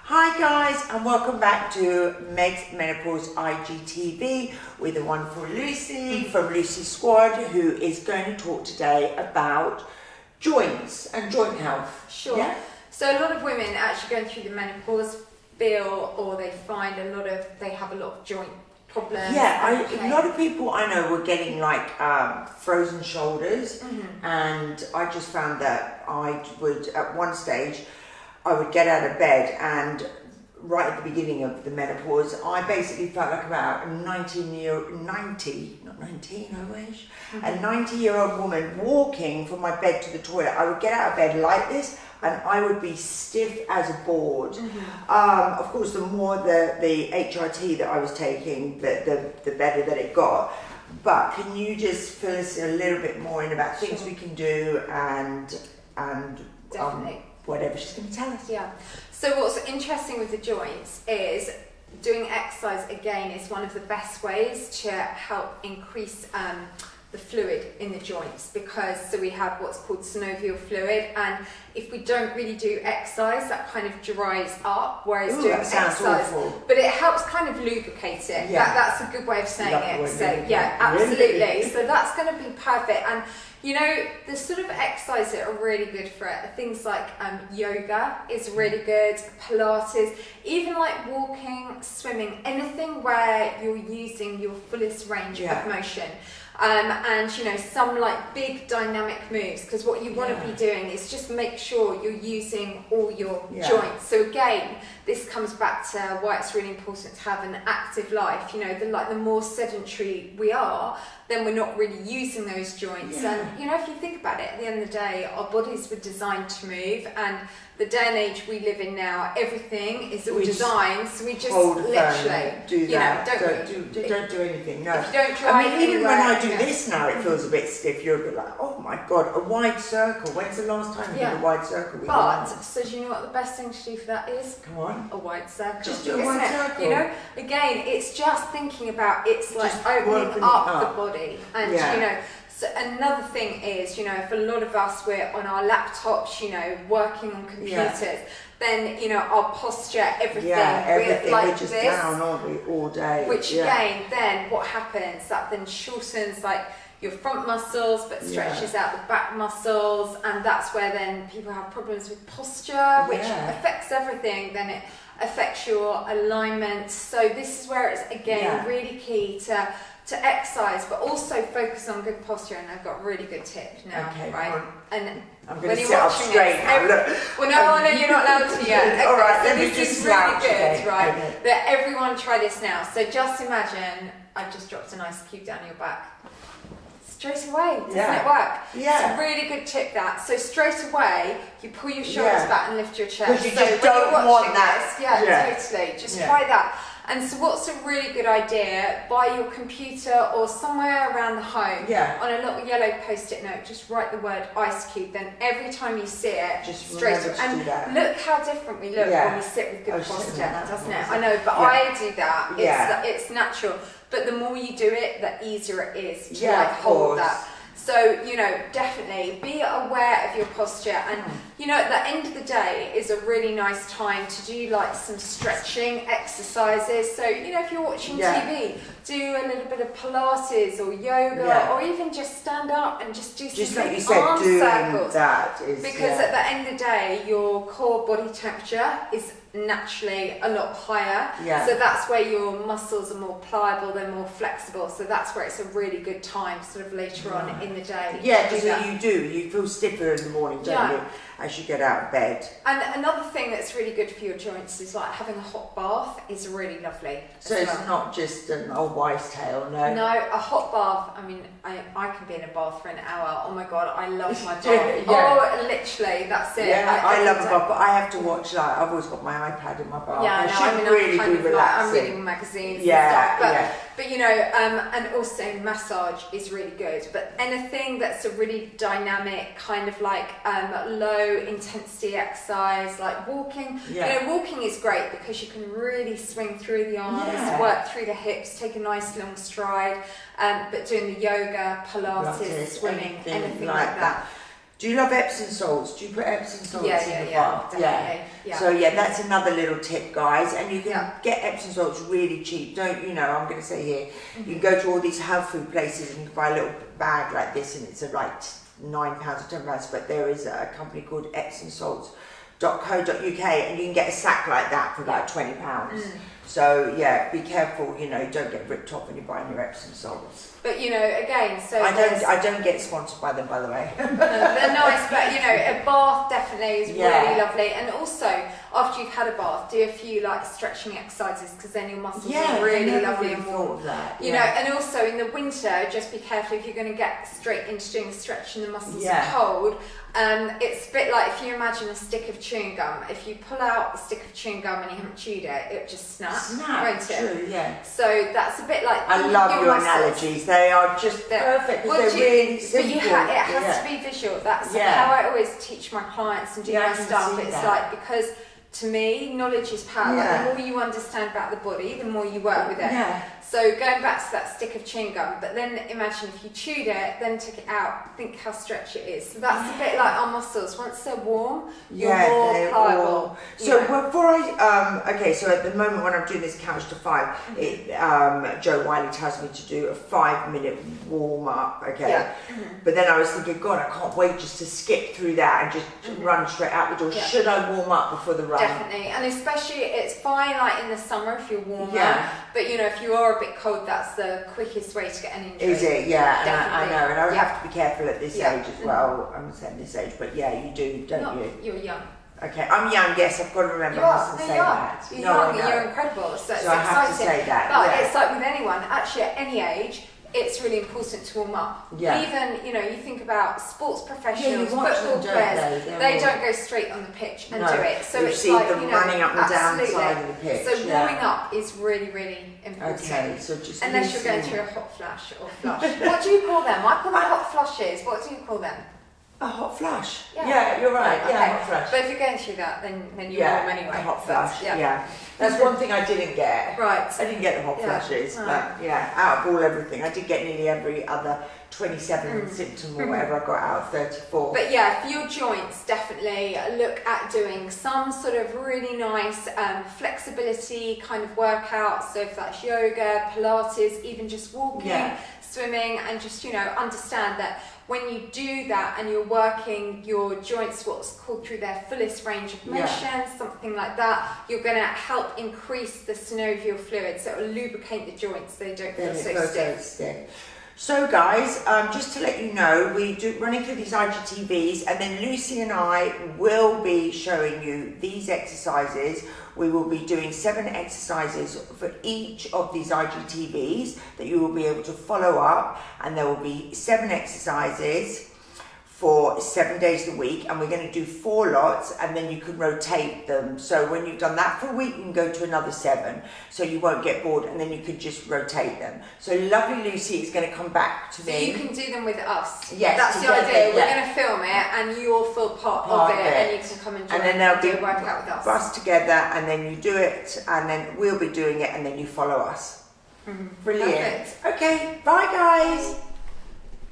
Hi guys, and welcome back to Megsmenopause IGTV with the wonderful Lucy from Lucy Squad, who is going to talk today about joints and joint health. Sure. Yeah? So a lot of women actually going through the menopause feel, or they find they have a lot of joint problems. Yeah, a lot of people I know were getting like frozen shoulders, and I just found that I would, at one stage, I would get out of bed, and right at the beginning of the menopause, I basically felt like about a 90-year-old woman walking from my bed to the toilet. I would get out of bed like this, and I would be stiff as a board. Of course, the more the HRT that I was taking, the better that it got. But can you just fill us a little bit more in about things we can do and Definitely. Whatever she's going to tell us. Yeah. So what's interesting with the joints is doing exercise, again, is one of the best ways to help increase the fluid in the joints, because so we have what's called synovial fluid, and if we don't really do exercise, that kind of dries up, whereas doing exercise, awful. but it helps kind of lubricate it. Yeah. That's a good way of saying it. So yeah, Really? absolutely. So that's going to be perfect. And you know, the sort of exercise that are really good for it are things like yoga is really good, Pilates, even like walking, swimming, anything where you're using your fullest range of motion. And you know, some like big dynamic moves, because what you want to be doing is just make sure you're using all your joints. So again, this comes back to why it's really important to have an active life. You know, the more sedentary we are, then we're not really using those joints. And you know, if you think about it, at the end of the day, our bodies were designed to move, and the day and age we live in now, everything is all designed, so we just literally do that. You know, don't do anything. No. If you don't drive I mean, even when I do anywhere, this now, it feels a bit stiff. You're a bit like, oh my god, a wide circle. When's the last time you did a wide circle? So do you know what the best thing to do for that is? Come on. A wide circle. Just do a wide circle. You know, again, it's just thinking about, it's like opening up the body, and you know. So another thing is, you know, if a lot of us we're on our laptops, you know, working on computers, then you know our posture, everything, everything. Like we're just this, down, aren't we, all day? Which again, then what happens? That then shortens like your front muscles, but stretches out the back muscles, and that's where then people have problems with posture, which affects everything. Then it affects your alignment. So this is where it's again really key to exercise, but also focus on good posture. And I've got a really good tip now, right? And I'm going to sit up straight now. Well, no, you're not allowed to yet. Okay, all right, so let me this just is really slouch, good, right? Okay. That everyone try this now. So just imagine I've just dropped an ice cube down your back. Straight away, doesn't it work? Yeah. It's a really good tip, that. So straight away, you pull your shoulders back and lift your chest. Because you just don't want that. Totally. Just try that. And so what's a really good idea, by your computer or somewhere around the home, on a little yellow post-it note, just write the word ice cube. Then every time you see it, just straight away. And look how different we look when we sit with good posture, doesn't it? I know, but I do that. It's natural. But the more you do it, the easier it is to like hold that. So, you know, definitely be aware of your posture, and you know, at the end of the day is a really nice time to do like some stretching exercises. So, you know, if you're watching TV, do a little bit of Pilates or yoga, or even just stand up and just do some like you said, arm circles. That is, because at the end of the day, your core body temperature is naturally a lot higher, so that's where your muscles are more pliable, they're more flexible, so that's where it's a really good time sort of later on in the day. Because you feel stiffer in the morning, don't you, as you get out of bed. And another thing that's really good for your joints is like having a hot bath is really lovely. So it's not just an old wives' tale, no? No, a hot bath, I mean, I can be in a bath for an hour. Oh my god, I love my bath. Oh, literally, that's it. I love a bath, but I have to watch, like, I've always got my iPad in my bath. I'm reading magazines and stuff. But you know, and also massage is really good. But anything that's a really dynamic kind of like low intensity exercise, like walking. You know, walking is great because you can really swing through the arms, work through the hips, take a nice long stride. But doing the yoga, Pilates, swimming, anything like that. Do you love Epsom salts? Do you put Epsom salts in the bath? Definitely. Yeah. So yeah, that's another little tip, guys. And you can get Epsom salts really cheap. Don't, you know, I'm going to say here, you can go to all these health food places and you can buy a little bag like this and it's like £9 or £10, but there is a company called epsomsalts.co.uk and you can get a sack like that for about £20. So yeah, be careful, you know, don't get ripped off when you're buying your Epsom salts. But you know, again, so I don't get sponsored by them, by the way. They're nice, but you know, a bath definitely is really lovely. And also, after you've had a bath, do a few like stretching exercises because then your muscles are really lovely and warm. You know, and also in the winter, just be careful if you're going to get straight into doing the stretch and the muscles are cold. It's a bit like if you imagine a stick of chewing gum. If you pull out a stick of chewing gum and you haven't chewed it, it just snaps, won't it? True, yeah. So that's a bit like. I love your analogies. They are just perfect because they're really simple. But it has to be visual. That's how I always teach my clients and do my stuff. It's like, because to me, knowledge is power. The more you understand about the body, the more you work with it. So going back to that stick of chewing gum, but then imagine if you chewed it, then took it out, think how stretchy it is. So that's a bit like our muscles. Once they're warm, you're more pliable. So before okay, so at the moment when I'm doing this couch to 5, Joe Wiley tells me to do a 5-minute warm up, but then I was thinking, God, I can't wait just to skip through that and just run straight out the door. Should I warm up before the run? Definitely, and especially it's fine like in the summer if you're warmer, but you know, if you are a bit cold, that's the quickest way to get an injury. Is it? Yeah, and I know, and I would have to be careful at this age as well. I'm saying this age, but yeah, you do, don't you? You're young. Okay, I'm young, yes, I've got to remember to say that. You're young, you're incredible, so it's exciting. I have to say that. But it's like with anyone, actually at any age, it's really important to warm up. Even, you know, you think about sports professionals, football players, they don't go straight on the pitch and do it. So it's like, them running up and down the side of the pitch. So warming up is really, really important. Okay, so just unless you're going through a hot flash or flush. What do you call them? I call them hot flushes. What do you call them? A hot flush. Yeah, you're right. Hot flush. But if you're going through that, then you're warm anyway. A hot flush. That's one thing I didn't get. Right. I didn't get the hot flushes, but out of everything, I did get nearly every other 27 symptom or whatever I got out of 34. But yeah, for your joints, definitely look at doing some sort of really nice flexibility kind of workout. So if that's yoga, Pilates, even just walking, swimming, and just, you know, understand that when you do that and you're working your joints, what's called through their fullest range of motion, something like that, you're going to help increase the synovial fluid, so it will lubricate the joints, they don't feel so stiff. So guys, just to let you know, we do running through these IGTVs, and then Lucy and I will be showing you these exercises. We will be doing 7 exercises for each of these IGTVs that you will be able to follow up, and there will be 7 exercises for 7 days a week, and we're going to do 4 lots, and then you can rotate them. So when you've done that for a week, you can go to another 7, so you won't get bored, and then you could just rotate them. So lovely Lucy is going to come back to me. So you can do them with us. Yes, that's the idea. We're going to film it, and you'll feel part of it, and you can come and join and then they'll do a workout with us. Us together, and then you do it, and then we'll be doing it, and then you follow us. Brilliant. Perfect. Okay, bye guys.